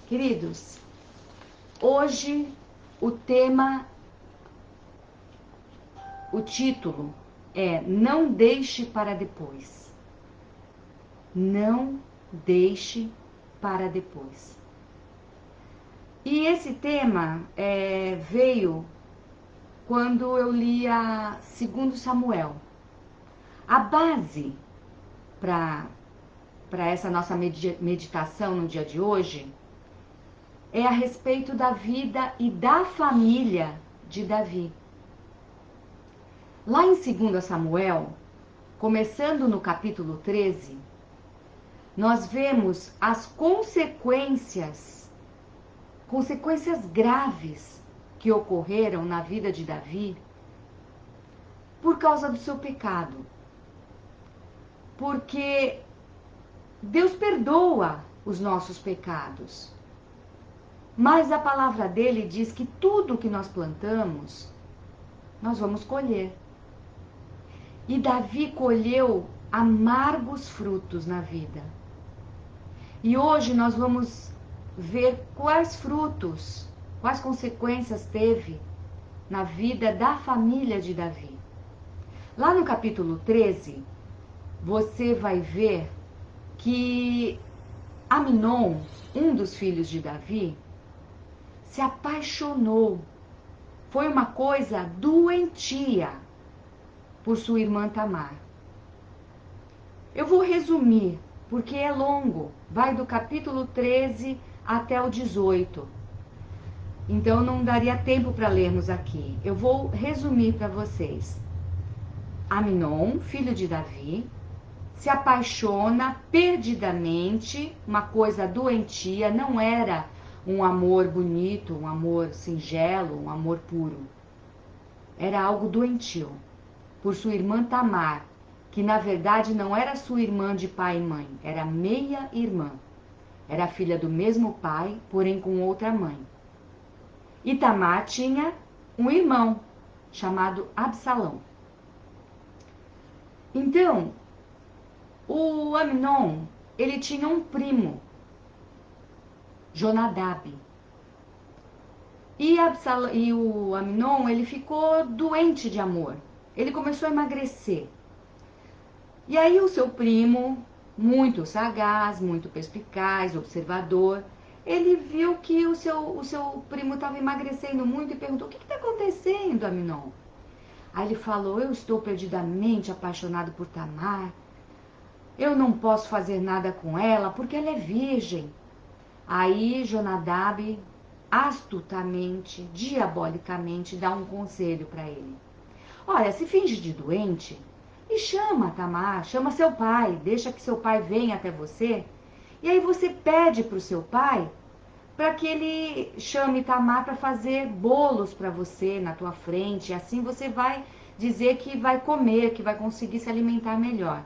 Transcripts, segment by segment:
Queridos, hoje o título é Não Deixe para Depois. Não deixe para depois. E esse tema veio quando eu li a 2 Samuel. A base para essa nossa meditação no dia de hoje é a respeito da vida e da família de Davi. Lá em 2 Samuel, começando no capítulo 13, nós vemos as consequências graves que ocorreram na vida de Davi por causa do seu pecado. Porque Deus perdoa os nossos pecados. Mas a palavra dele diz que tudo que nós plantamos, nós vamos colher. E Davi colheu amargos frutos na vida. E hoje nós vamos ver quais frutos, quais consequências teve na vida da família de Davi. Lá no capítulo 13, você vai ver que Amnon, um dos filhos de Davi, se apaixonou. Foi uma coisa doentia por sua irmã Tamar. Eu vou resumir, porque é longo. Vai do capítulo 13 até o 18. Então não daria tempo para lermos aqui. Eu vou resumir para vocês. Amnon, filho de Davi, se apaixona perdidamente, uma coisa doentia, não era um amor bonito, um amor singelo, um amor puro. Era algo doentio, por sua irmã Tamar, que na verdade não era sua irmã de pai e mãe, era meia-irmã. Era filha do mesmo pai, porém com outra mãe. E Tamar tinha um irmão, chamado Absalão. Então, o Amnon, ele tinha um primo, Jonadab. E o Amnon, ele ficou doente de amor. Ele começou a emagrecer. E aí o seu primo, muito sagaz, muito perspicaz, observador, ele viu que o seu primo estava emagrecendo muito e perguntou: o que está acontecendo, Amnon? Aí ele falou: eu estou perdidamente apaixonado por Tamar. Eu não posso fazer nada com ela porque ela é virgem. Aí Jonadab, astutamente, diabolicamente, dá um conselho para ele. Olha, se finge de doente e chama Tamar, chama seu pai, deixa que seu pai venha até você. E aí você pede para o seu pai para que ele chame Tamar para fazer bolos para você na tua frente. E assim você vai dizer que vai comer, que vai conseguir se alimentar melhor.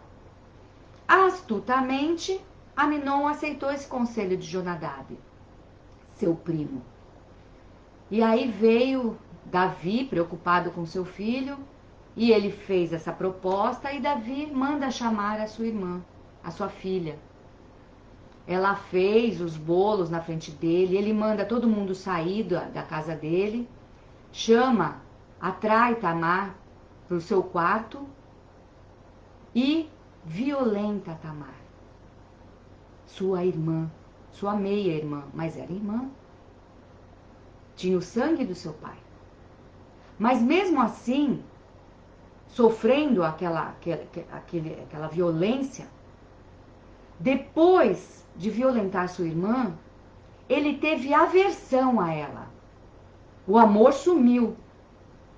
Astutamente, Amnon aceitou esse conselho de Jonadab, seu primo. E aí veio Davi, preocupado com seu filho, e ele fez essa proposta, e Davi manda chamar a sua irmã, a sua filha. Ela fez os bolos na frente dele, ele manda todo mundo sair da casa dele, atrai Tamar para o seu quarto e violenta Tamar, sua irmã, sua meia-irmã, mas era irmã. Tinha o sangue do seu pai. Mas mesmo assim, sofrendo aquela violência, depois de violentar sua irmã, ele teve aversão a ela. O amor sumiu.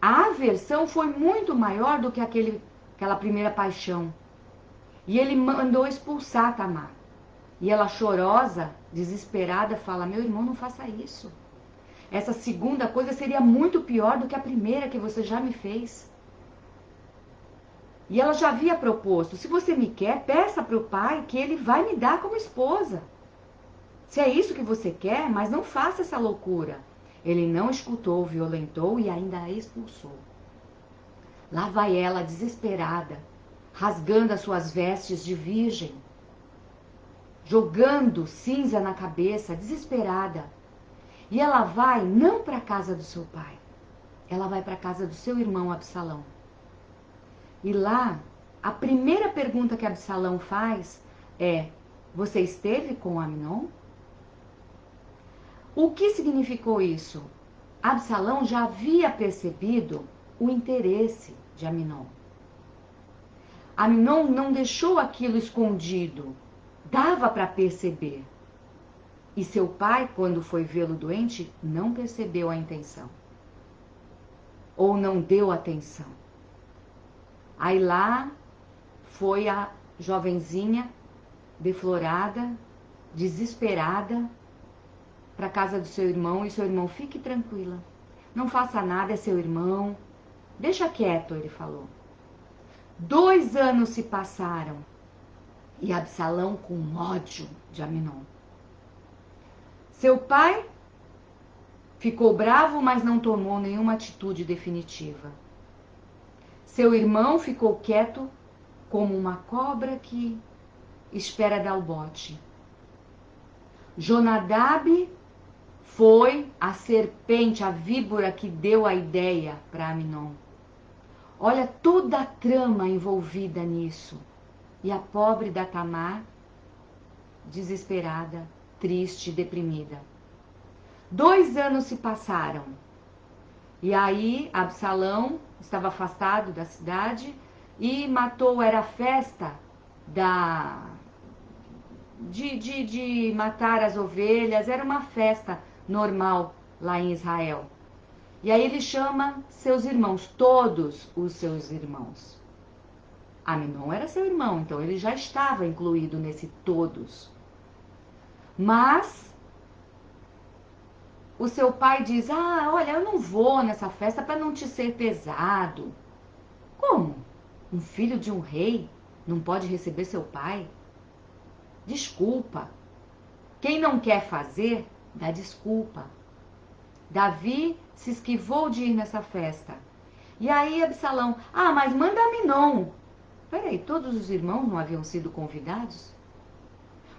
A aversão foi muito maior do que aquela primeira paixão. E ele mandou expulsar Tamar. E ela, chorosa, desesperada, fala: meu irmão, não faça isso. Essa segunda coisa seria muito pior do que a primeira que você já me fez. E ela já havia proposto: se você me quer, peça para o pai que ele vai me dar como esposa. Se é isso que você quer, mas não faça essa loucura. Ele não escutou, violentou e ainda a expulsou. Lá vai ela, desesperada, rasgando as suas vestes de virgem, jogando cinza na cabeça, desesperada. E ela vai não para a casa do seu pai, ela vai para a casa do seu irmão Absalão. E lá, a primeira pergunta que Absalão faz é: você esteve com Amnon? O que significou isso? Absalão já havia percebido o interesse de Amnon. Amnon não deixou aquilo escondido, dava para perceber. E seu pai, quando foi vê-lo doente, não percebeu a intenção. Ou não deu atenção. Aí lá foi a jovenzinha, deflorada, desesperada, para a casa do seu irmão, e seu irmão: fique tranquila, não faça nada, é seu irmão, deixa quieto, ele falou. 2 anos se passaram, e Absalão com ódio de Amnon. Seu pai ficou bravo, mas não tomou nenhuma atitude definitiva. Seu irmão ficou quieto como uma cobra que espera dar o bote. Jonadab foi a serpente, a víbora que deu a ideia para Amnon. Olha toda a trama envolvida nisso. E a pobre da Tamar, desesperada, triste, deprimida. 2 anos se passaram. E aí Absalão estava afastado da cidade e matou, era a festa de matar as ovelhas, era uma festa normal lá em Israel. E aí ele chama seus irmãos, todos os seus irmãos. Amnon era seu irmão, então ele já estava incluído nesse todos. Mas o seu pai diz: olha, eu não vou nessa festa para não te ser pesado. Como? Um filho de um rei não pode receber seu pai? Desculpa. Quem não quer fazer, dá desculpa. Davi se esquivou de ir nessa festa. E aí Absalão: mas manda Amnon. Peraí, todos os irmãos não haviam sido convidados?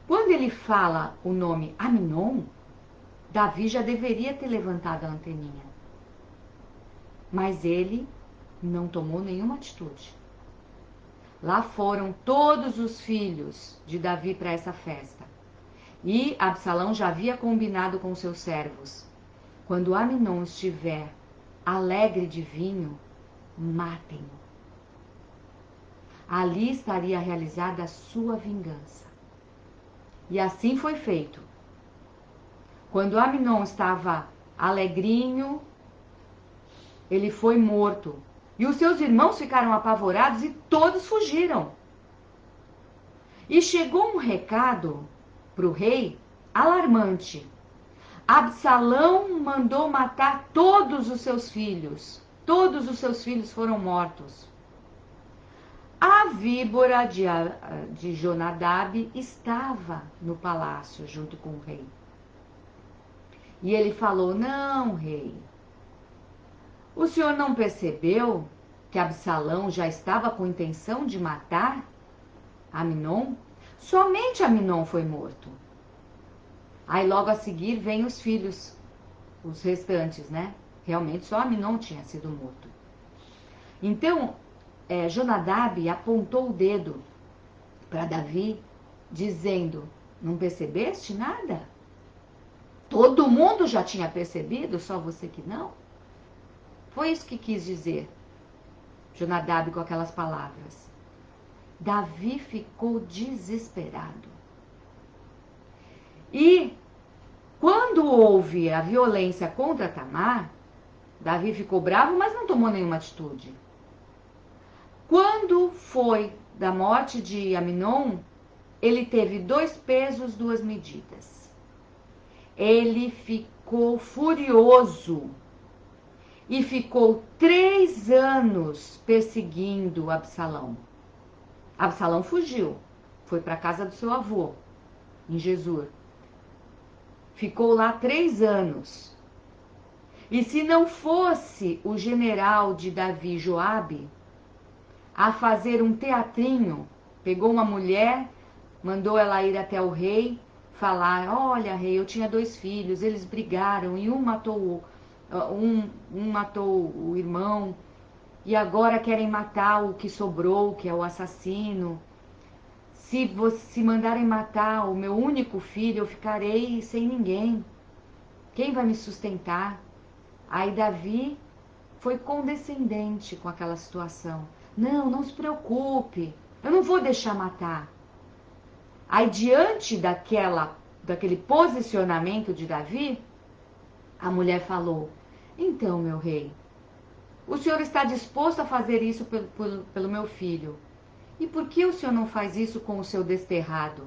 Quando ele fala o nome Amnon, Davi já deveria ter levantado a anteninha. Mas ele não tomou nenhuma atitude. Lá foram todos os filhos de Davi para essa festa. E Absalão já havia combinado com seus servos: quando Amnon estiver alegre de vinho, matem-no. Ali estaria realizada a sua vingança. E assim foi feito. Quando Amnon estava alegrinho, ele foi morto. E os seus irmãos ficaram apavorados e todos fugiram. E chegou um recado para o rei alarmante. Absalão mandou matar todos os seus filhos. Todos os seus filhos foram mortos. A víbora de Jonadab estava no palácio junto com o rei. E ele falou: não, rei, o senhor não percebeu que Absalão já estava com intenção de matar Amnon? Somente Amnon foi morto. Aí logo a seguir vem os filhos, os restantes, né? Realmente só Amnon tinha sido morto. Então, Jonadab apontou o dedo para Davi, dizendo: não percebeste nada? Todo mundo já tinha percebido, só você que não? Foi isso que quis dizer Jonadab com aquelas palavras. Davi ficou desesperado. E quando houve a violência contra Tamar, Davi ficou bravo, mas não tomou nenhuma atitude. Quando foi da morte de Amnon, ele teve 2 pesos, 2 medidas. Ele ficou furioso e ficou 3 anos perseguindo Absalão. Absalão fugiu, foi para a casa do seu avô, em Gesur. Ficou lá 3 anos. E se não fosse o general de Davi, Joabe, a fazer um teatrinho, pegou uma mulher, mandou ela ir até o rei, falar: olha, rei, eu tinha 2 filhos, eles brigaram e um matou o irmão, e agora querem matar o que sobrou, que é o assassino. Se mandarem matar o meu único filho, eu ficarei sem ninguém. Quem vai me sustentar? Aí Davi foi condescendente com aquela situação. Não, não se preocupe, eu não vou deixar matar. Aí, diante daquele posicionamento de Davi, a mulher falou: então, meu rei, o senhor está disposto a fazer isso pelo meu filho. E por que o senhor não faz isso com o seu desterrado,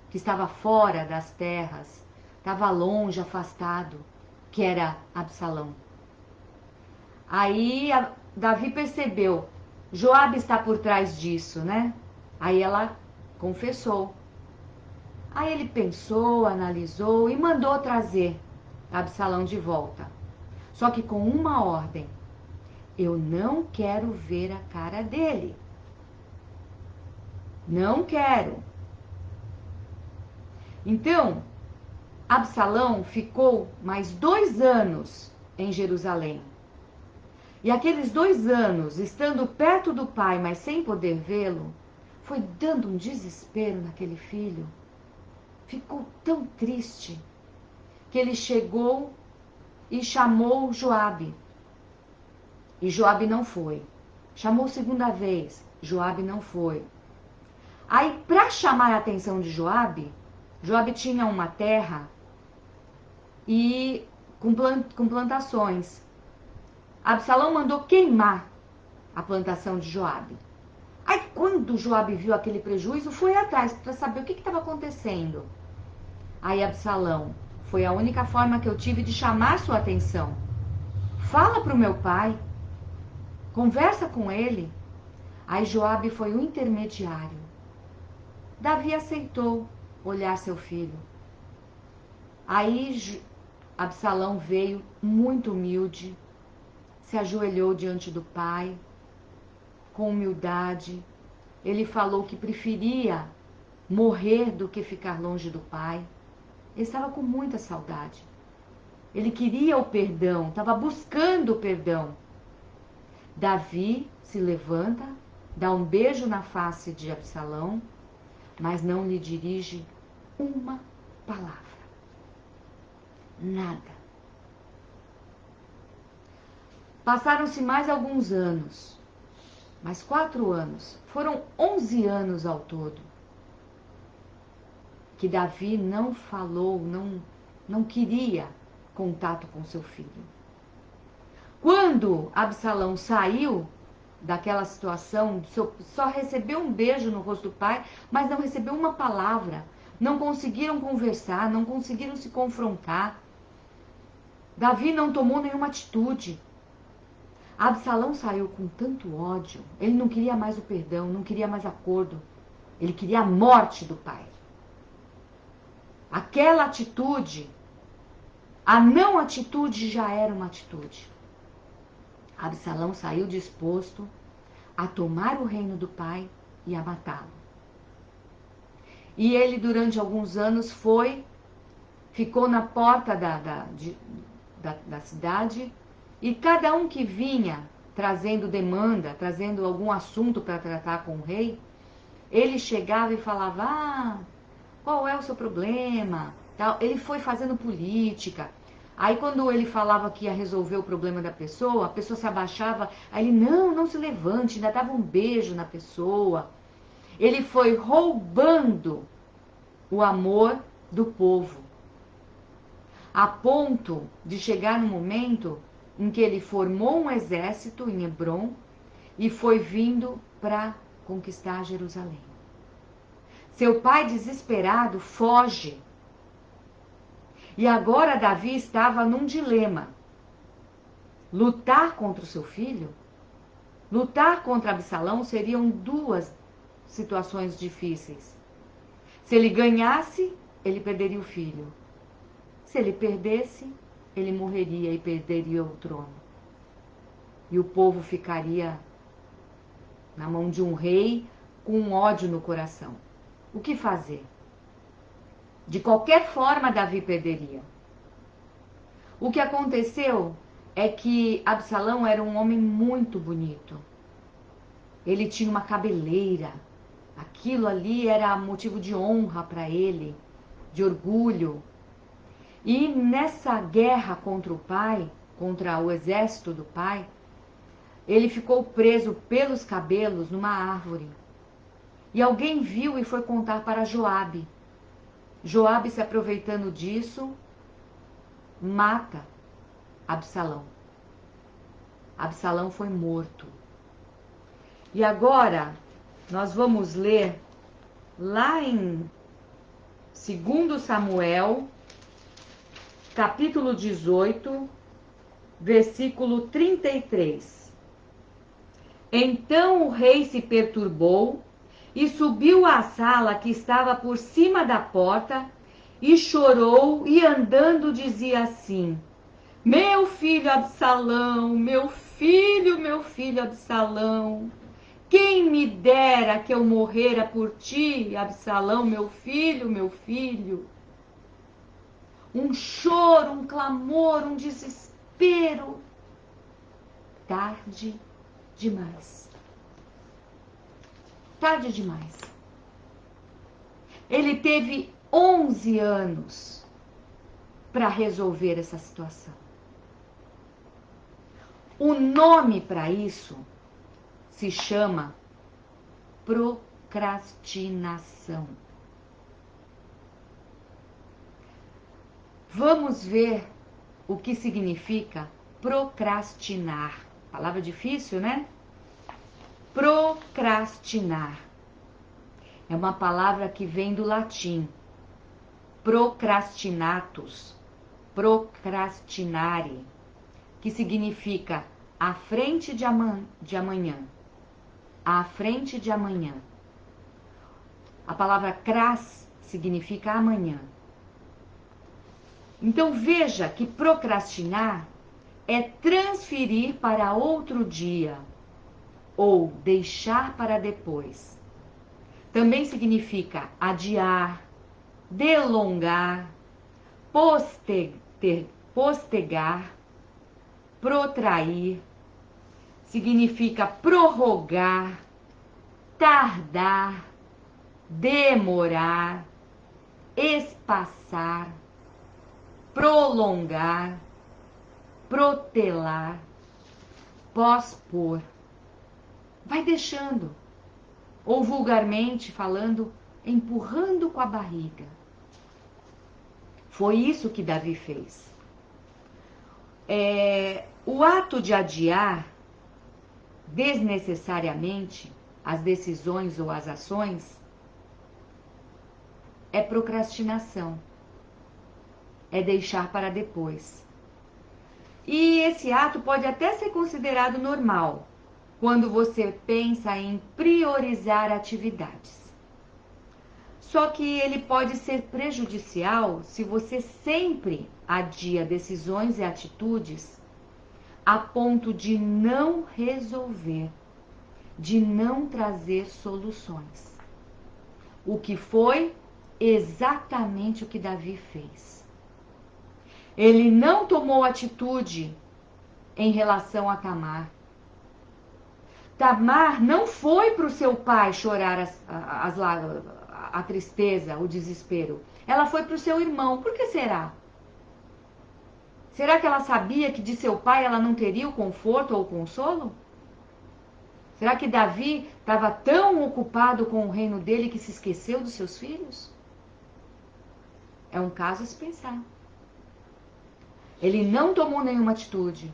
que estava fora das terras, estava longe, afastado, que era Absalão? Aí Davi percebeu: Joabe está por trás disso, né? Aí ela confessou. Aí ele pensou, analisou e mandou trazer Absalão de volta. Só que com uma ordem: eu não quero ver a cara dele. Não quero. Então, Absalão ficou mais 2 anos em Jerusalém. E aqueles 2 anos, estando perto do pai, mas sem poder vê-lo, foi dando um desespero naquele filho. Ficou tão triste que ele chegou e chamou Joabe. E Joabe não foi. Chamou 2ª vez, Joabe não foi. Aí, para chamar a atenção de Joabe, Joabe tinha uma terra e com plantações. Absalão mandou queimar a plantação de Joabe. Aí, quando Joabe viu aquele prejuízo, foi atrás para saber o que estava acontecendo. Aí Absalão: foi a única forma que eu tive de chamar sua atenção. Fala para o meu pai, conversa com ele. Aí Joabe foi o intermediário. Davi aceitou olhar seu filho. Aí Absalão veio muito humilde, se ajoelhou diante do pai, com humildade. Ele falou que preferia morrer do que ficar longe do pai. Ele estava com muita saudade. Ele queria o perdão, estava buscando o perdão. Davi se levanta, dá um beijo na face de Absalão, mas não lhe dirige uma palavra. Nada. Passaram-se mais alguns anos, mais 4 anos. Foram 11 anos ao todo que Davi não falou, não queria contato com seu filho. Quando Absalão saiu daquela situação, só recebeu um beijo no rosto do pai, mas não recebeu uma palavra. Não conseguiram conversar, não conseguiram se confrontar. Davi não tomou nenhuma atitude. Absalão saiu com tanto ódio, ele não queria mais o perdão, não queria mais acordo. Ele queria a morte do pai. Aquela atitude, a não atitude já era uma atitude. Absalão saiu disposto a tomar o reino do pai e a matá-lo. E ele, durante alguns anos, ficou na porta da cidade, e cada um que vinha trazendo demanda, trazendo algum assunto para tratar com o rei, ele chegava e falava: qual é o seu problema? Ele foi fazendo política. Aí quando ele falava que ia resolver o problema da pessoa, a pessoa se abaixava, aí ele: não se levante, ainda dava um beijo na pessoa. Ele foi roubando o amor do povo, a ponto de chegar no momento em que ele formou um exército em Hebrom e foi vindo para conquistar Jerusalém. Seu pai, desesperado, foge. E agora Davi estava num dilema: lutar contra o seu filho, lutar contra Absalão, seriam 2 situações difíceis. Se ele ganhasse, ele perderia o filho. Se ele perdesse, ele morreria e perderia o trono. E o povo ficaria na mão de um rei com um ódio no coração. o que fazer? De qualquer forma, Davi perderia. O que aconteceu é que Absalão era um homem muito bonito. Ele tinha uma cabeleira. Aquilo ali era motivo de honra para ele, de orgulho. E nessa guerra contra o pai, contra o exército do pai, ele ficou preso pelos cabelos numa árvore. E alguém viu e foi contar para Joabe. Joabe, se aproveitando disso, mata Absalão. Absalão foi morto. E agora nós vamos ler lá em 2 Samuel, capítulo 18, versículo 33. Então o rei se perturbou e subiu à sala que estava por cima da porta e chorou e andando dizia assim: meu filho Absalão, meu filho Absalão, quem me dera que eu morrera por ti, Absalão, meu filho, meu filho. Um choro, um clamor, um desespero. Tarde demais. Tarde demais. Ele teve 11 anos para resolver essa situação. O nome para isso se chama procrastinação. Vamos ver o que significa procrastinar. Palavra difícil, né? Procrastinar. É uma palavra que vem do latim. Procrastinatus. Procrastinare. Que significa à frente de amanhã. À frente de amanhã. A palavra cras significa amanhã. Então veja que procrastinar é transferir para outro dia ou deixar para depois. Também significa adiar, delongar, postergar, protrair. Significa prorrogar, tardar, demorar, espaçar, prolongar, protelar, pospor. Vai deixando, ou vulgarmente falando, empurrando com a barriga. Foi isso que Davi fez. O ato de adiar desnecessariamente as decisões ou as ações é procrastinação. É deixar para depois. E esse ato pode até ser considerado normal, quando você pensa em priorizar atividades. Só que ele pode ser prejudicial se você sempre adia decisões e atitudes a ponto de não resolver, de não trazer soluções. O que foi exatamente o que Davi fez. Ele não tomou atitude em relação a Tamar. Tamar não foi para o seu pai chorar a tristeza, o desespero. Ela foi para o seu irmão. Por que será? Será que ela sabia que de seu pai ela não teria o conforto ou o consolo? Será que Davi estava tão ocupado com o reino dele que se esqueceu dos seus filhos? É um caso a se pensar. Ele não tomou nenhuma atitude.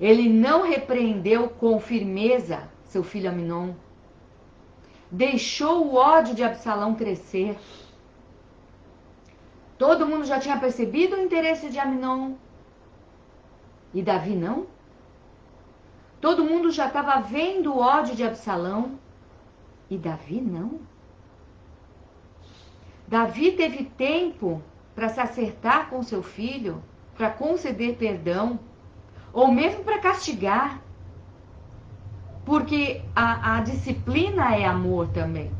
Ele não repreendeu com firmeza seu filho Amnon. Deixou o ódio de Absalão crescer. Todo mundo já tinha percebido o interesse de Amnon. E Davi não? Todo mundo já estava vendo o ódio de Absalão. E Davi não? Davi teve tempo para se acertar com seu filho, para conceder perdão, ou mesmo para castigar. Porque a disciplina é amor também.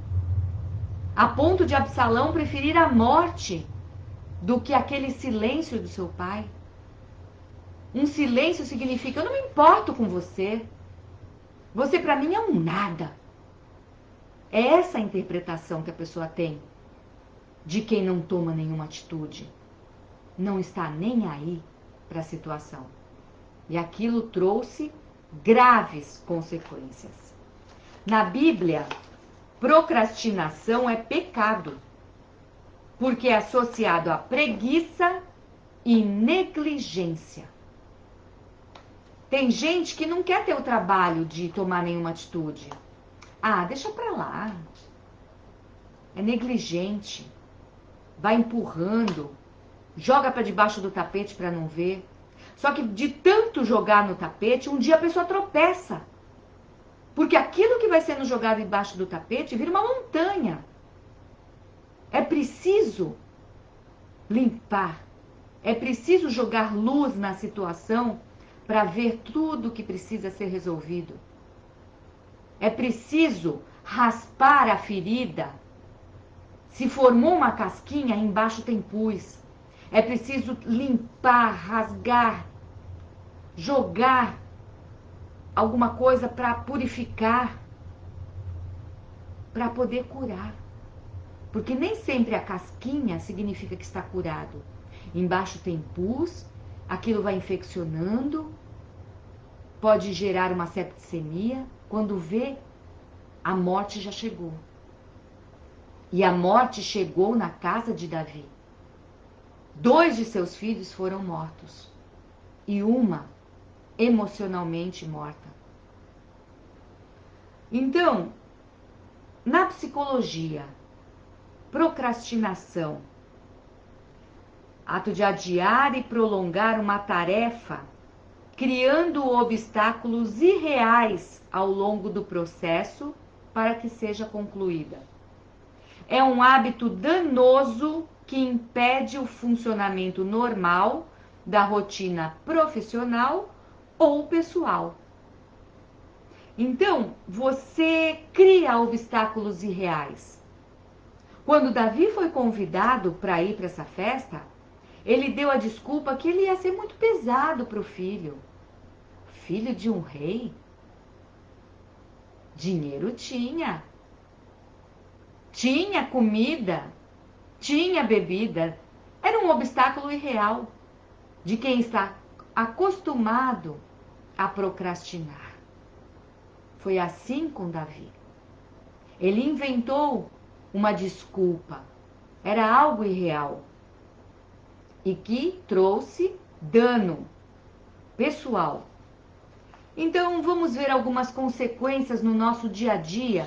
a ponto de Absalão preferir a morte do que aquele silêncio do seu pai. Um silêncio significa: eu não me importo com você. Você para mim é um nada. É essa a interpretação que a pessoa tem de quem não toma nenhuma atitude. Não está nem aí para a situação. E aquilo trouxe graves consequências. Na Bíblia, procrastinação é pecado, porque é associado a preguiça e negligência. Tem gente que não quer ter o trabalho de tomar nenhuma atitude. Ah, deixa pra lá. É negligente. Vai empurrando, joga para debaixo do tapete para não ver. Só que de tanto jogar no tapete, um dia a pessoa tropeça. Porque aquilo que vai sendo jogado embaixo do tapete vira uma montanha. É preciso limpar. É preciso jogar luz na situação para ver tudo que precisa ser resolvido. É preciso raspar a ferida. Se formou uma casquinha, embaixo tem pus. É preciso limpar, rasgar, jogar alguma coisa para purificar, para poder curar. Porque nem sempre a casquinha significa que está curado. Embaixo tem pus, aquilo vai infeccionando, pode gerar uma septicemia. Quando vê, a morte já chegou. E a morte chegou na casa de Davi. 2 de seus filhos foram mortos. E uma emocionalmente morta. Então, na psicologia, procrastinação, ato de adiar e prolongar uma tarefa, criando obstáculos irreais ao longo do processo para que seja concluída. É um hábito danoso que impede o funcionamento normal da rotina profissional ou pessoal. Então, você cria obstáculos irreais. Quando Davi foi convidado para ir para essa festa, ele deu a desculpa que ele ia ser muito pesado para o filho. Filho de um rei? Dinheiro tinha. Tinha comida. Tinha bebida. Era um obstáculo irreal de quem está acostumado a procrastinar. Foi assim com Davi. Ele inventou uma desculpa. Era algo irreal. E que trouxe dano pessoal. Então, vamos ver algumas consequências no nosso dia a dia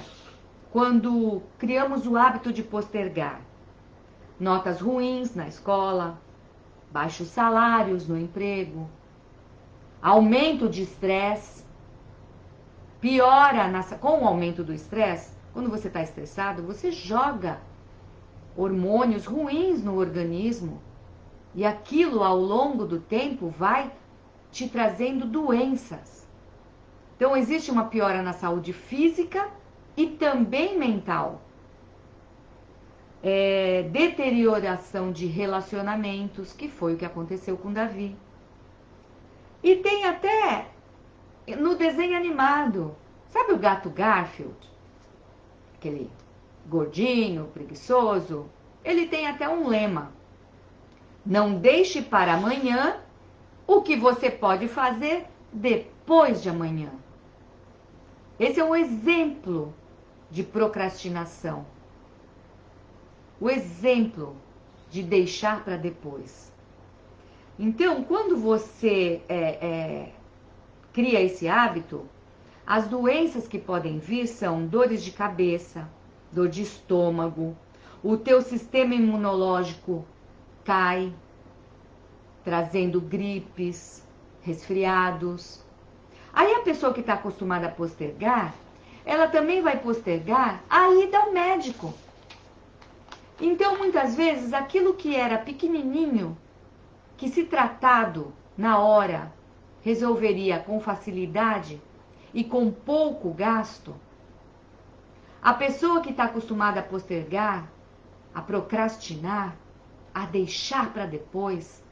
quando criamos o hábito de postergar. Notas ruins na escola, baixos salários no emprego, aumento de estresse, piora com o aumento do estresse. Quando você está estressado, você joga hormônios ruins no organismo e aquilo ao longo do tempo vai te trazendo doenças. Então existe uma piora na saúde física e também mental. Deterioração de relacionamentos, que foi o que aconteceu com Davi. E tem até no desenho animado, sabe o gato Garfield? Aquele gordinho, preguiçoso. Ele tem até um lema: não deixe para amanhã o que você pode fazer depois de amanhã. Esse é um exemplo de procrastinação. O exemplo de deixar para depois. Então, quando você cria esse hábito, as doenças que podem vir são dores de cabeça, dor de estômago, o teu sistema imunológico cai, trazendo gripes, resfriados. Aí a pessoa que está acostumada a postergar, ela também vai postergar a ida ao médico. Então, muitas vezes, aquilo que era pequenininho, que se tratado na hora, resolveria com facilidade e com pouco gasto, A pessoa que está acostumada a postergar, a procrastinar, a deixar para depois,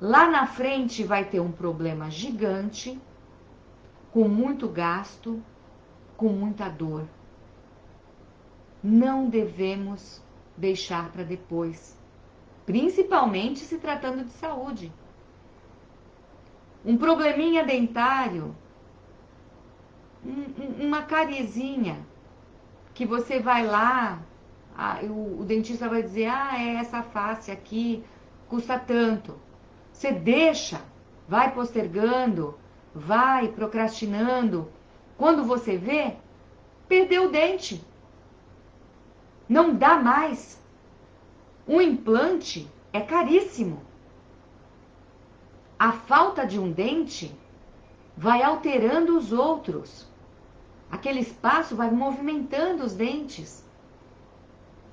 lá na frente vai ter um problema gigante, com muito gasto, com muita dor. Não devemos deixar para depois, principalmente se tratando de saúde. Um probleminha dentário, uma cariezinha, que você vai lá, o dentista vai dizer, é essa face aqui, custa tanto. Você deixa, vai postergando, vai procrastinando. Quando você vê, perdeu o dente. Não dá mais. Um implante é caríssimo. A falta de um dente vai alterando os outros. Aquele espaço vai movimentando os dentes.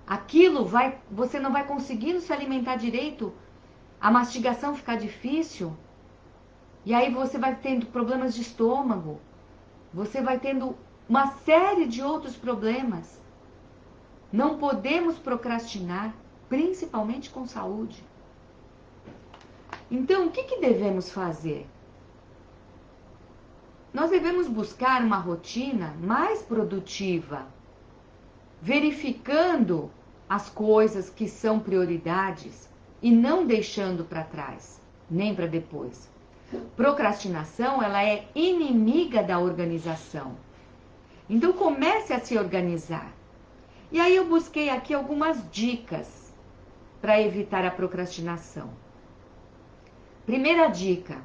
Aquilo vai, você não vai conseguindo se alimentar direito, a mastigação fica difícil, e aí você vai tendo problemas de estômago, você vai tendo uma série de outros problemas. Não podemos procrastinar, principalmente com saúde. Então, o que devemos fazer? Nós devemos buscar uma rotina mais produtiva, verificando as coisas que são prioridades e não deixando para trás, nem para depois. Procrastinação, ela é inimiga da organização. Então comece a se organizar. E aí eu busquei aqui algumas dicas para evitar a procrastinação. Primeira dica: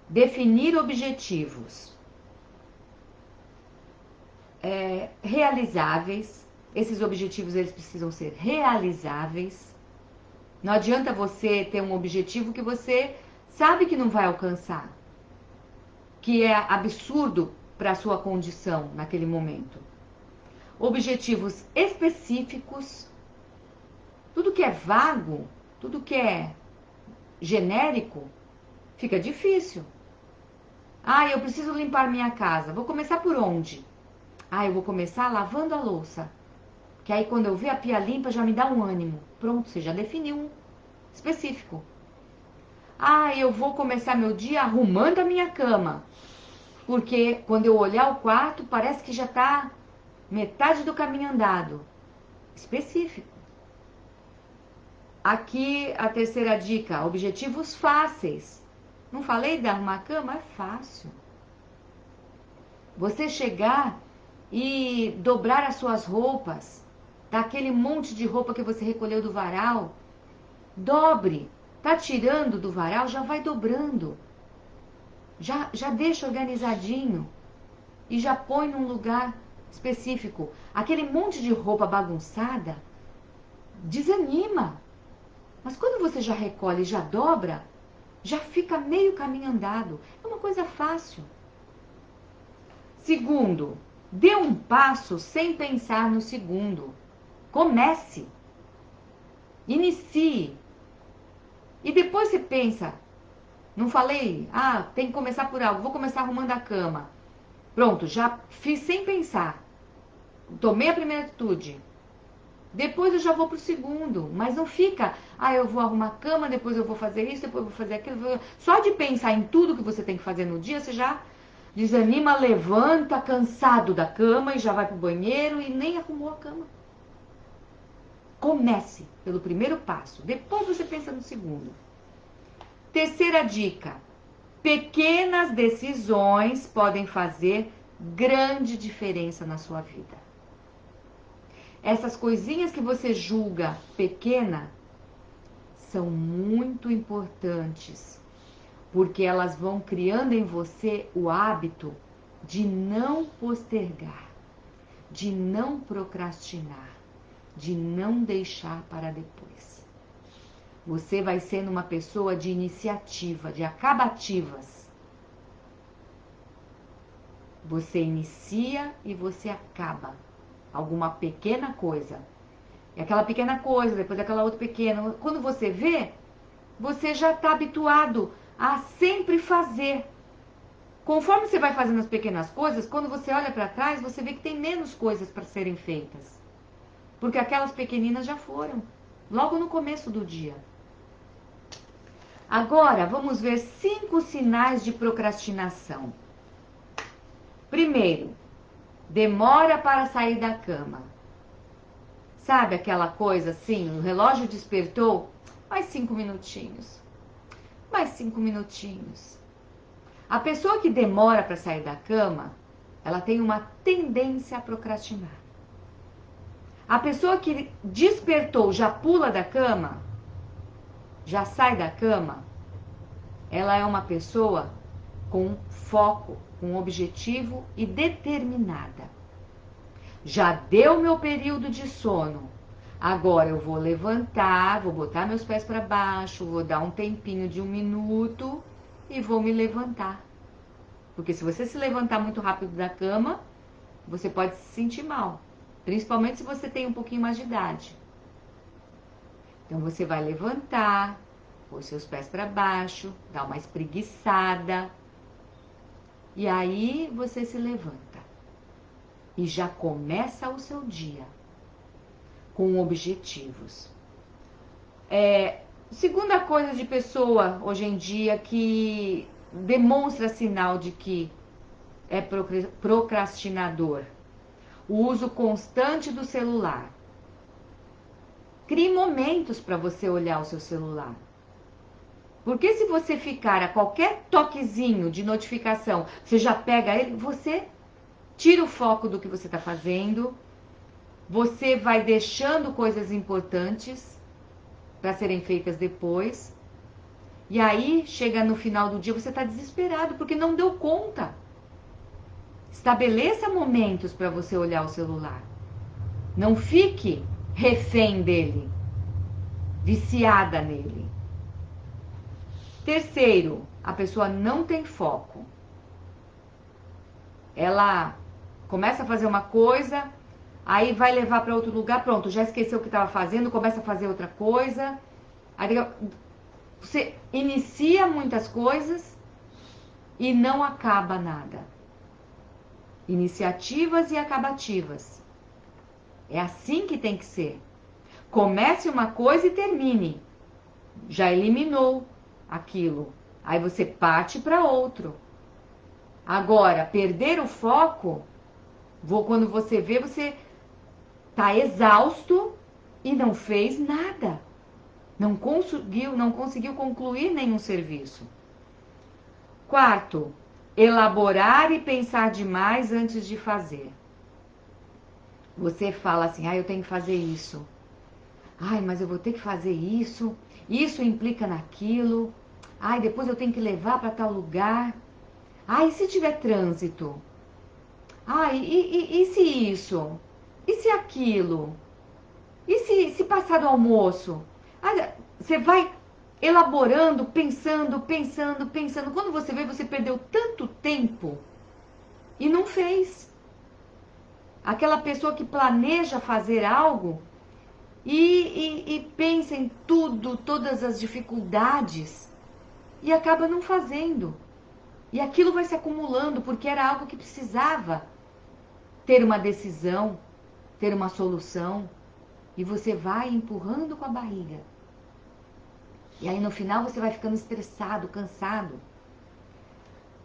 definir objetivos realizáveis. Esses objetivos, eles precisam ser realizáveis. Não adianta você ter um objetivo que você sabe que não vai alcançar, que é absurdo para a sua condição naquele momento. Objetivos específicos. Tudo que é vago, tudo que é genérico, fica difícil. Eu preciso limpar minha casa. Vou começar por onde? Eu vou começar lavando a louça. Que aí quando eu ver a pia limpa já me dá um ânimo. Pronto, você já definiu um específico. Eu vou começar meu dia arrumando a minha cama. Porque quando eu olhar o quarto, parece que já está metade do caminho andado. Específico. Aqui a terceira dica: objetivos fáceis. Não falei de arrumar a cama? É fácil. Você chegar e dobrar as suas roupas, daquele monte de roupa que você recolheu do varal, dobre. Tá tirando do varal, já vai dobrando. Já deixa organizadinho e já põe num lugar específico. Aquele monte de roupa bagunçada desanima. Mas quando você já recolhe e já dobra, já fica meio caminho andado. É uma coisa fácil. Segundo, dê um passo sem pensar no segundo. Comece. Inicie. E depois você pensa, não falei? Tem que começar por algo. Vou começar arrumando a cama. Pronto, já fiz sem pensar. Tomei a primeira atitude. Depois eu já vou pro segundo. Mas não fica, eu vou arrumar a cama, depois eu vou fazer isso, depois eu vou fazer aquilo. Só de pensar em tudo que você tem que fazer no dia, você já desanima, levanta, cansado da cama e já vai pro banheiro e nem arrumou a cama. Comece pelo primeiro passo, depois você pensa no segundo. Terceira dica: pequenas decisões podem fazer grande diferença na sua vida. Essas coisinhas que você julga pequena são muito importantes, porque elas vão criando em você o hábito de não postergar, de não procrastinar, de não deixar para depois. Você vai sendo uma pessoa de iniciativa, de acabativas. Você inicia e você acaba alguma pequena coisa. E aquela pequena coisa, depois aquela outra pequena. Quando você vê, você já está habituado a sempre fazer. Conforme você vai fazendo as pequenas coisas, quando você olha para trás, você vê que tem menos coisas para serem feitas. Porque aquelas pequeninas já foram, logo no começo do dia. Agora, vamos ver 5 sinais de procrastinação. Primeiro, demora para sair da cama. Sabe aquela coisa assim, o relógio despertou, mais 5 minutinhos, mais 5 minutinhos. A pessoa que demora para sair da cama, ela tem uma tendência a procrastinar. A pessoa que despertou, já pula da cama, já sai da cama, ela é uma pessoa com foco, com objetivo e determinada. Já deu meu período de sono, agora eu vou levantar, vou botar meus pés para baixo, vou dar um tempinho de 1 minuto e vou me levantar. Porque se você se levantar muito rápido da cama, você pode se sentir mal. Principalmente se você tem um pouquinho mais de idade. Então você vai levantar, pôr seus pés para baixo, dar uma espreguiçada. E aí você se levanta. E já começa o seu dia com objetivos. Segunda coisa de pessoa hoje em dia que demonstra sinal de que é procrastinador. O uso constante do celular. Crie momentos para você olhar o seu celular. Porque se você ficar a qualquer toquezinho de notificação, você já pega ele, você tira o foco do que você está fazendo, você vai deixando coisas importantes para serem feitas depois, e aí chega no final do dia, você está desesperado porque não deu conta. Estabeleça momentos para você olhar o celular. Não fique refém dele, viciada nele. Terceiro, a pessoa não tem foco. Ela começa a fazer uma coisa, aí vai levar para outro lugar, pronto, já esqueceu o que estava fazendo, começa a fazer outra coisa. Aí você inicia muitas coisas e não acaba nada. Iniciativas e acabativas. É assim que tem que ser. Comece uma coisa e termine. Já eliminou aquilo. Aí você parte para outro. Agora, perder o foco, quando você vê, você está exausto e não fez nada. Não conseguiu concluir nenhum serviço. Quarto, elaborar e pensar demais antes de fazer. Você fala assim, eu tenho que fazer isso. Mas eu vou ter que fazer isso. Isso implica naquilo. Depois eu tenho que levar para tal lugar. E se tiver trânsito? E se isso? E se aquilo? E se passar do almoço? Você vai elaborando, pensando. Quando você vê, você perdeu tanto tempo e não fez. Aquela pessoa que planeja fazer algo e pensa em tudo, todas as dificuldades e acaba não fazendo. E aquilo vai se acumulando porque era algo que precisava ter uma decisão, ter uma solução. E você vai empurrando com a barriga. E aí no final você vai ficando estressado, cansado.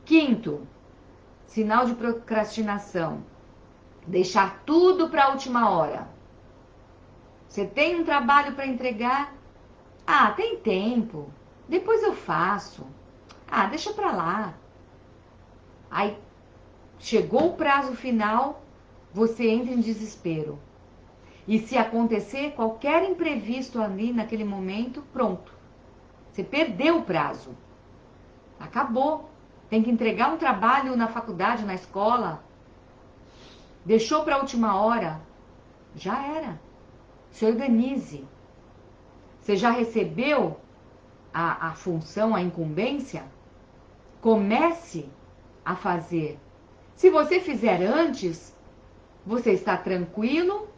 Quinto, sinal de procrastinação. Deixar tudo para a última hora. Você tem um trabalho para entregar? Tem tempo. Depois eu faço. Deixa para lá. Aí chegou o prazo final, você entra em desespero. E se acontecer qualquer imprevisto ali naquele momento, pronto. Você perdeu o prazo. Acabou. Tem que entregar um trabalho na faculdade, na escola. Deixou para a última hora. Já era. Se organize. Você já recebeu a função, a incumbência? Comece a fazer. Se você fizer antes, você está tranquilo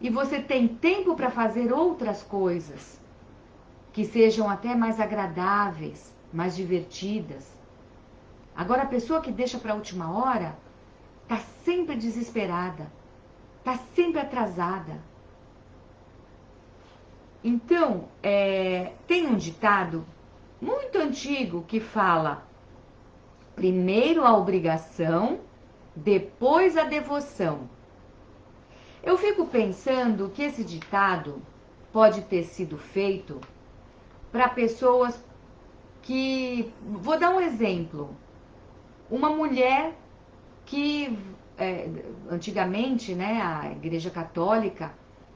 e você tem tempo para fazer outras coisas que sejam até mais agradáveis, mais divertidas. Agora, a pessoa que deixa para a última hora está sempre desesperada, está sempre atrasada. Então, tem um ditado muito antigo que fala: primeiro a obrigação, depois a devoção. Eu fico pensando que esse ditado pode ter sido feito para pessoas que... Vou dar um exemplo. Uma mulher que, antigamente, né, a Igreja Católica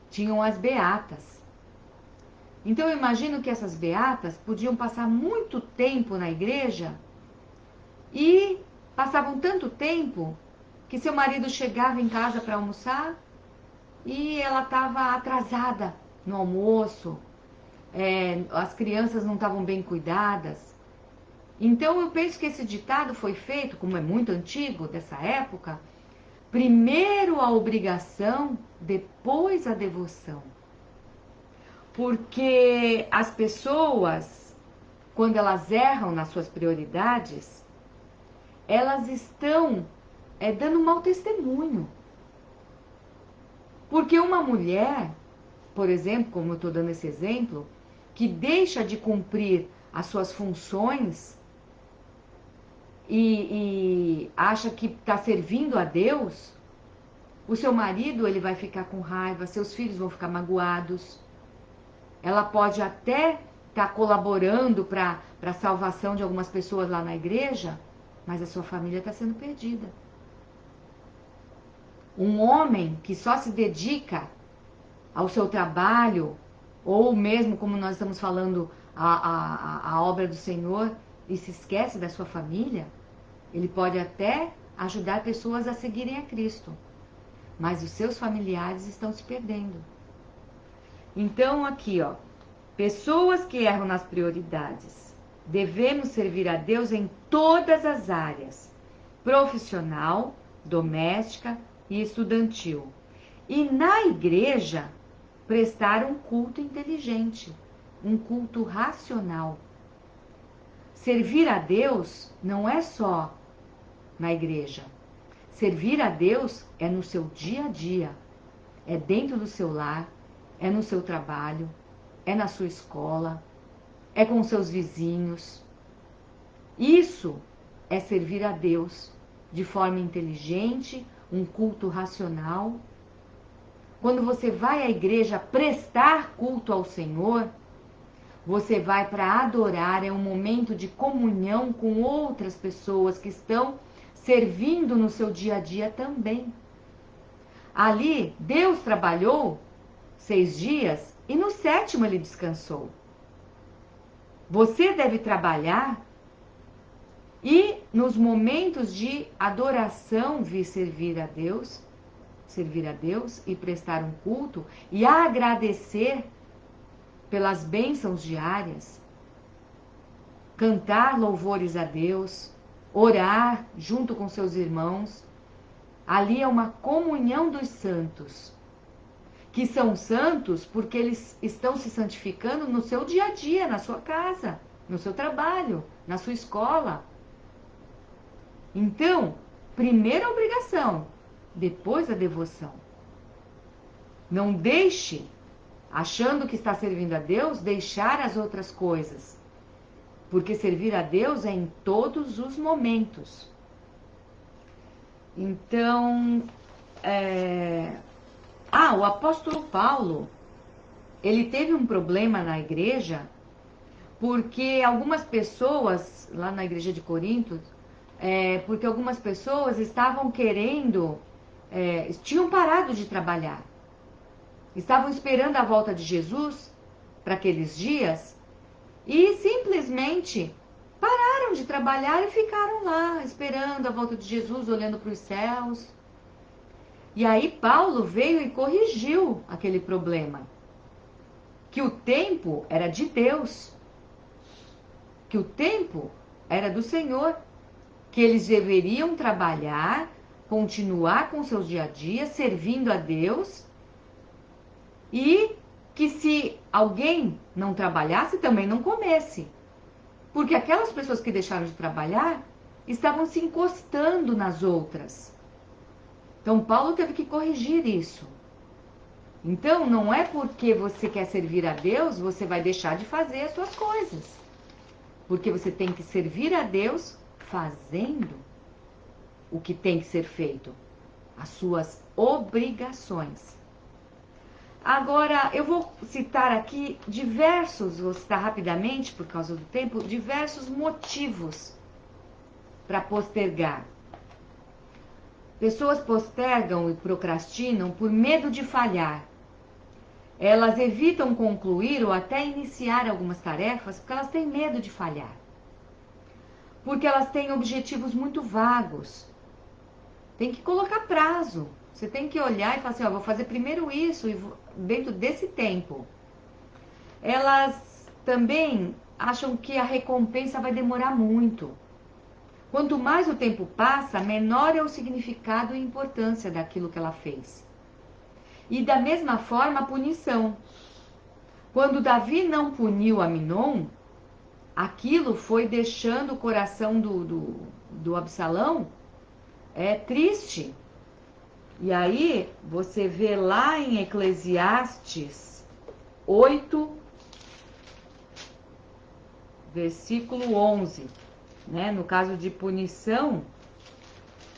tinham as beatas. Então eu imagino que essas beatas podiam passar muito tempo na igreja e passavam tanto tempo que seu marido chegava em casa para almoçar e ela estava atrasada no almoço, as crianças não estavam bem cuidadas. Então eu penso que esse ditado foi feito, como é muito antigo, dessa época, primeiro a obrigação, depois a devoção. Porque as pessoas, quando elas erram nas suas prioridades, elas estão dando um mau testemunho. Porque uma mulher, por exemplo, como eu estou dando esse exemplo, que deixa de cumprir as suas funções e acha que está servindo a Deus, o seu marido ele vai ficar com raiva, seus filhos vão ficar magoados. Ela pode até estar colaborando para a salvação de algumas pessoas lá na igreja, mas a sua família está sendo perdida. Um homem que só se dedica ao seu trabalho, ou mesmo, como nós estamos falando, a obra do Senhor, e se esquece da sua família, ele pode até ajudar pessoas a seguirem a Cristo, mas os seus familiares estão se perdendo. Então, aqui, ó, pessoas que erram nas prioridades. Devemos servir a Deus em todas as áreas, profissional, doméstica e estudantil. E na igreja, prestar um culto inteligente, um culto racional. Servir a Deus não é só na igreja. Servir a Deus é no seu dia a dia, é dentro do seu lar, é no seu trabalho, é na sua escola, é com seus vizinhos. Isso é servir a Deus de forma inteligente, um culto racional. Quando você vai à igreja prestar culto ao Senhor, você vai para adorar, é um momento de comunhão com outras pessoas que estão servindo no seu dia a dia também. Ali, Deus trabalhou 6 dias e no 7º ele descansou. Você deve trabalhar e nos momentos de adoração vir servir a Deus e prestar um culto e agradecer pelas bênçãos diárias, cantar louvores a Deus, orar junto com seus irmãos. Ali é uma comunhão dos santos, que são santos porque eles estão se santificando no seu dia a dia, na sua casa, no seu trabalho, na sua escola. Então, primeiro a obrigação, depois a devoção. Não deixe, achando que está servindo a Deus, deixar as outras coisas. Porque servir a Deus é em todos os momentos. Então, o apóstolo Paulo, ele teve um problema na igreja, porque algumas pessoas, lá na igreja de Corinto, porque algumas pessoas estavam querendo, tinham parado de trabalhar. Estavam esperando a volta de Jesus para aqueles dias e simplesmente pararam de trabalhar e ficaram lá esperando a volta de Jesus, olhando para os céus. E aí Paulo veio e corrigiu aquele problema. Que o tempo era de Deus. Que o tempo era do Senhor. Que eles deveriam trabalhar, continuar com seus dia a dia, servindo a Deus. E que se alguém não trabalhasse, também não comesse. Porque aquelas pessoas que deixaram de trabalhar estavam se encostando nas outras. Então Paulo teve que corrigir isso. Então não é porque você quer servir a Deus, você vai deixar de fazer as suas coisas. Porque você tem que servir a Deus fazendo o que tem que ser feito, as suas obrigações. Agora, eu vou citar aqui vou citar rapidamente, por causa do tempo, diversos motivos para postergar. Pessoas postergam e procrastinam por medo de falhar. Elas evitam concluir ou até iniciar algumas tarefas porque elas têm medo de falhar. Porque elas têm objetivos muito vagos. Tem que colocar prazo. Você tem que olhar e falar assim, ó, vou fazer primeiro isso e dentro desse tempo. Elas também acham que a recompensa vai demorar muito. Quanto mais o tempo passa, menor é o significado e importância daquilo que ela fez. E da mesma forma a punição. Quando Davi não puniu Aminon, aquilo foi deixando o coração do Absalão triste. E aí você vê lá em Eclesiastes 8, versículo 11, né? No caso de punição,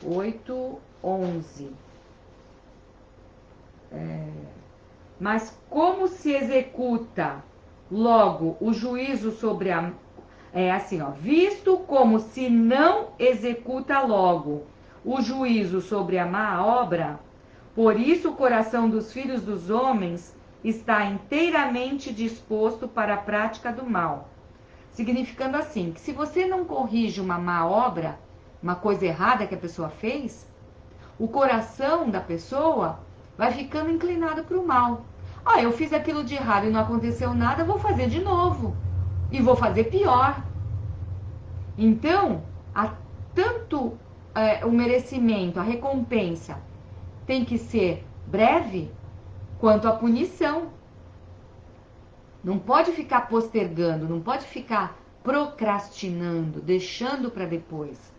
8, 11. Mas como se executa logo o juízo sobre a... assim, ó. Visto como se não executa logo o juízo sobre a má obra, por isso o coração dos filhos dos homens está inteiramente disposto para a prática do mal. Significando assim, que se você não corrige uma má obra, uma coisa errada que a pessoa fez, o coração da pessoa vai ficando inclinado para o mal. Ah, eu fiz aquilo de errado e não aconteceu nada, vou fazer de novo. E vou fazer pior. Então, tanto o merecimento, a recompensa, tem que ser breve, quanto a punição. Não pode ficar postergando, não pode ficar procrastinando, deixando para depois.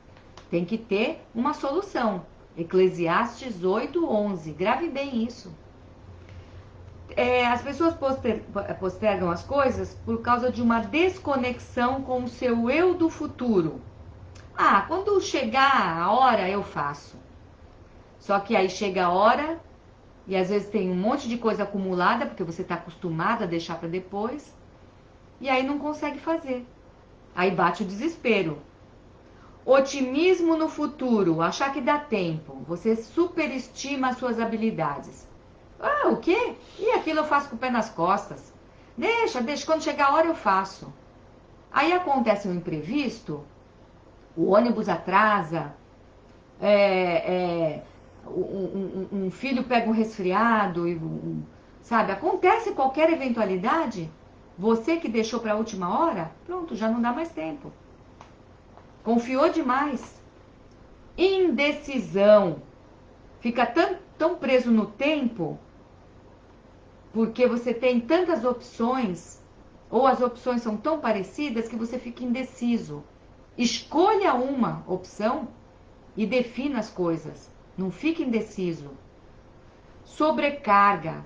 Tem que ter uma solução. Eclesiastes 8, 11. Grave bem isso. As pessoas postergam as coisas por causa de uma desconexão com o seu eu do futuro. Ah, quando chegar a hora eu faço. Só que aí chega a hora e às vezes tem um monte de coisa acumulada porque você está acostumado a deixar para depois e aí não consegue fazer. Aí bate o desespero. Otimismo no futuro, achar que dá tempo. Você superestima as suas habilidades. Ah, o quê? E aquilo eu faço com o pé nas costas. Deixa, quando chegar a hora eu faço. Aí acontece um imprevisto, o ônibus atrasa, um filho pega um resfriado, sabe? Acontece qualquer eventualidade, você que deixou para a última hora, pronto, já não dá mais tempo. Confiou demais. Indecisão. Fica tão preso no tempo, porque você tem tantas opções, ou as opções são tão parecidas que você fica indeciso. Escolha uma opção e defina as coisas. Não fique indeciso. Sobrecarga.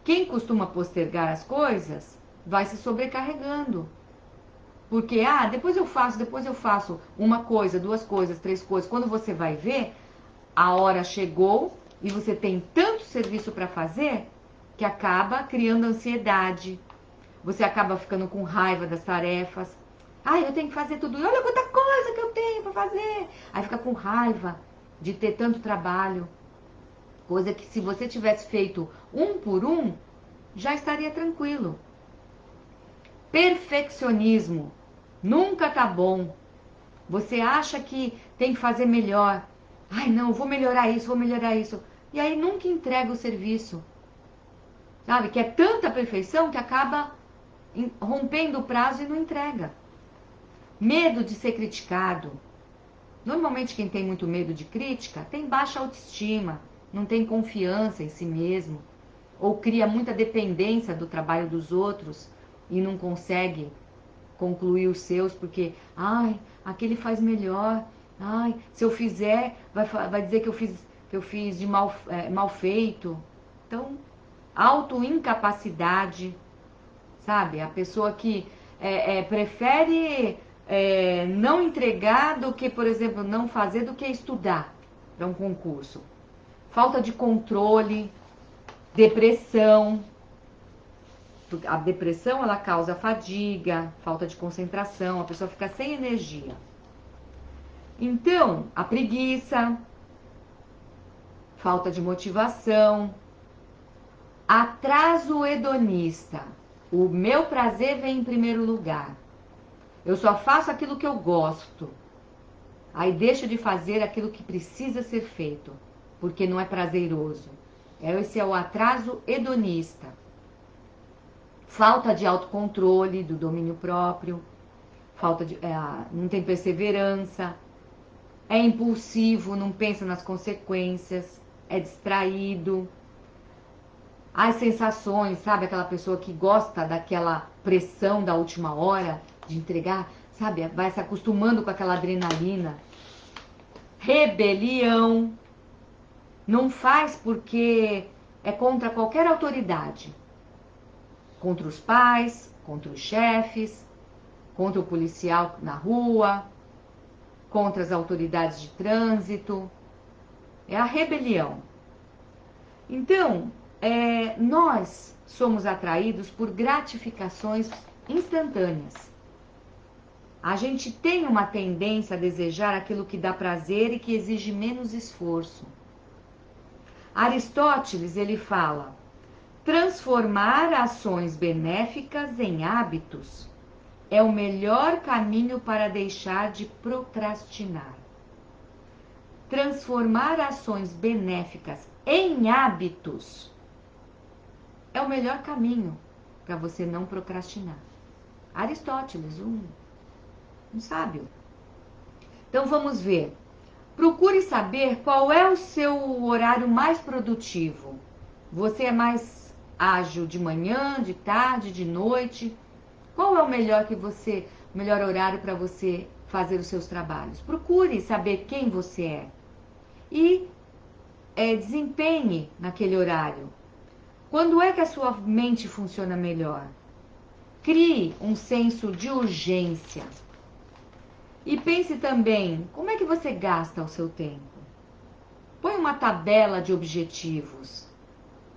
Quem costuma postergar as coisas vai se sobrecarregando. Porque, depois eu faço uma coisa, duas coisas, três coisas. Quando você vai ver, a hora chegou e você tem tanto serviço para fazer que acaba criando ansiedade. Você acaba ficando com raiva das tarefas. Eu tenho que fazer tudo. Olha quanta coisa que eu tenho para fazer. Aí fica com raiva de ter tanto trabalho. Coisa que se você tivesse feito um por um, já estaria tranquilo. Perfeccionismo. Nunca tá bom. Você acha que tem que fazer melhor. Não, vou melhorar isso, vou melhorar isso. E aí nunca entrega o serviço. Sabe? Que é tanta perfeição que acaba rompendo o prazo e não entrega. Medo de ser criticado. Normalmente quem tem muito medo de crítica tem baixa autoestima, não tem confiança em si mesmo, ou cria muita dependência do trabalho dos outros e não consegue concluir os seus, porque, ai, aquele faz melhor, ai, se eu fizer, vai dizer que eu fiz de mal feito. Então, autoincapacidade, sabe? A pessoa que prefere não entregar do que, por exemplo, não fazer do que estudar para um concurso. Falta de controle, depressão. A depressão, ela causa fadiga, falta de concentração, a pessoa fica sem energia. Então, a preguiça, falta de motivação, atraso hedonista. O meu prazer vem em primeiro lugar. Eu só faço aquilo que eu gosto. Aí deixo de fazer aquilo que precisa ser feito, porque não é prazeroso. Esse é o atraso hedonista. Falta de autocontrole, do domínio próprio, não tem perseverança, é impulsivo, não pensa nas consequências, é distraído. As sensações, sabe? Aquela pessoa que gosta daquela pressão da última hora, de entregar, sabe? Vai se acostumando com aquela adrenalina. Rebelião. Não faz porque é contra qualquer autoridade. Contra os pais, contra os chefes, contra o policial na rua, contra as autoridades de trânsito. É a rebelião. Então, nós somos atraídos por gratificações instantâneas. A gente tem uma tendência a desejar aquilo que dá prazer e que exige menos esforço. Aristóteles, ele fala: transformar ações benéficas em hábitos é o melhor caminho para deixar de procrastinar. Transformar ações benéficas em hábitos é o melhor caminho para você não procrastinar. Aristóteles, um sábio. Então vamos ver. Procure saber qual é o seu horário mais produtivo. Você é mais ágil de manhã, de tarde, de noite? Qual é o melhor horário para você fazer os seus trabalhos? Procure saber quem você é e desempenhe naquele horário. Quando é que a sua mente funciona melhor? Crie um senso de urgência. E pense também, como é que você gasta o seu tempo? Põe uma tabela de objetivos.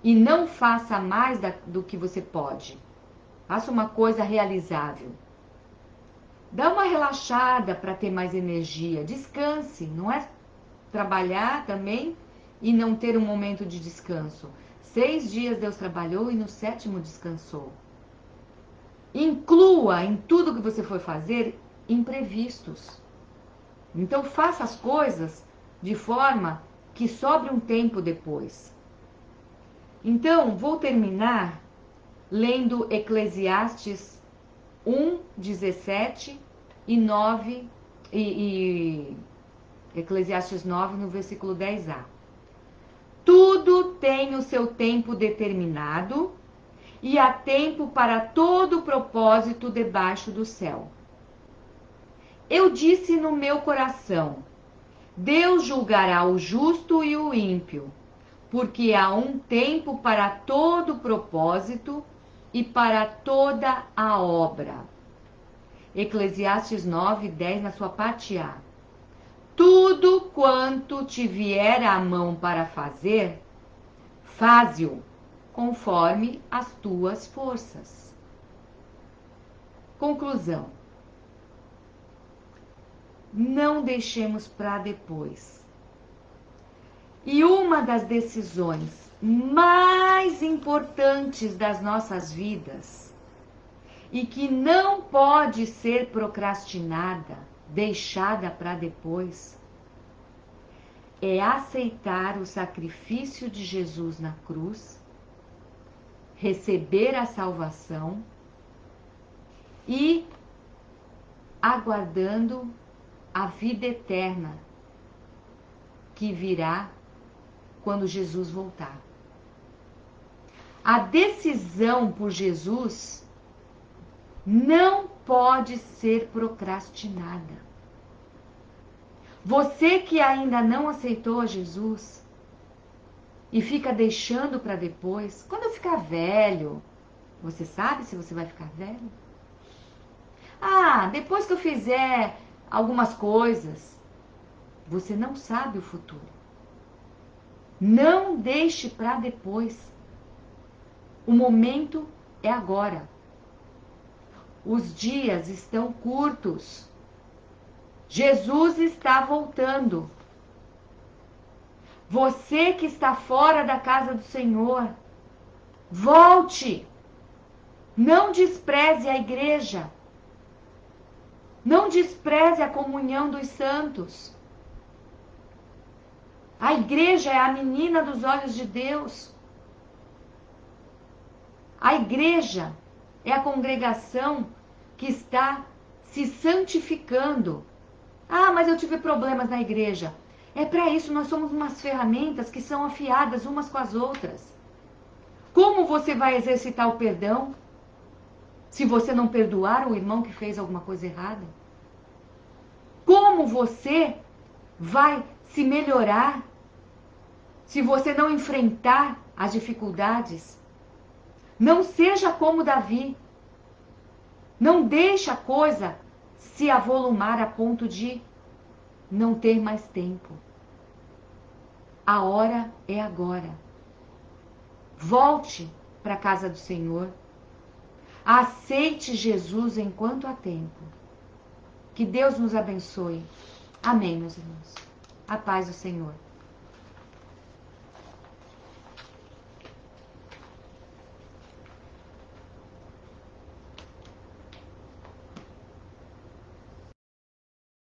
E não faça mais do que você pode. Faça uma coisa realizável. Dá uma relaxada para ter mais energia. Descanse. Não é trabalhar também e não ter um momento de descanso. 6 dias Deus trabalhou e no 7º descansou. Inclua em tudo que você for fazer imprevistos. Então faça as coisas de forma que sobre um tempo depois. Então, vou terminar lendo Eclesiastes 1, 17 e 9, Eclesiastes 9, no versículo 10a. Tudo tem o seu tempo determinado e há tempo para todo propósito debaixo do céu. Eu disse no meu coração: Deus julgará o justo e o ímpio, porque há um tempo para todo propósito e para toda a obra. Eclesiastes 9, 10, na sua parte A. Tudo quanto te vier à mão para fazer, faze-o conforme as tuas forças. Conclusão. Não deixemos para depois. E uma das decisões mais importantes das nossas vidas e que não pode ser procrastinada, deixada para depois, é aceitar o sacrifício de Jesus na cruz, receber a salvação e aguardando a vida eterna que virá quando Jesus voltar. A decisão por Jesus não pode ser procrastinada. Você que ainda não aceitou Jesus e fica deixando para depois, quando eu ficar velho, você sabe se você vai ficar velho? Ah, depois que eu fizer algumas coisas, você não sabe o futuro. Não deixe para depois. O momento é agora. Os dias estão curtos. Jesus está voltando. Você que está fora da casa do Senhor, volte. Não despreze a igreja. Não despreze a comunhão dos santos. A igreja é a menina dos olhos de Deus. A igreja é a congregação que está se santificando. Ah, mas eu tive problemas na igreja. É para isso, nós somos umas ferramentas que são afiadas umas com as outras. Como você vai exercitar o perdão se você não perdoar o irmão que fez alguma coisa errada? Como você vai se melhorar se você não enfrentar as dificuldades? Não seja como Davi. Não deixe a coisa se avolumar a ponto de não ter mais tempo. A hora é agora. Volte para a casa do Senhor. Aceite Jesus enquanto há tempo. Que Deus nos abençoe. Amém, meus irmãos. A paz do Senhor.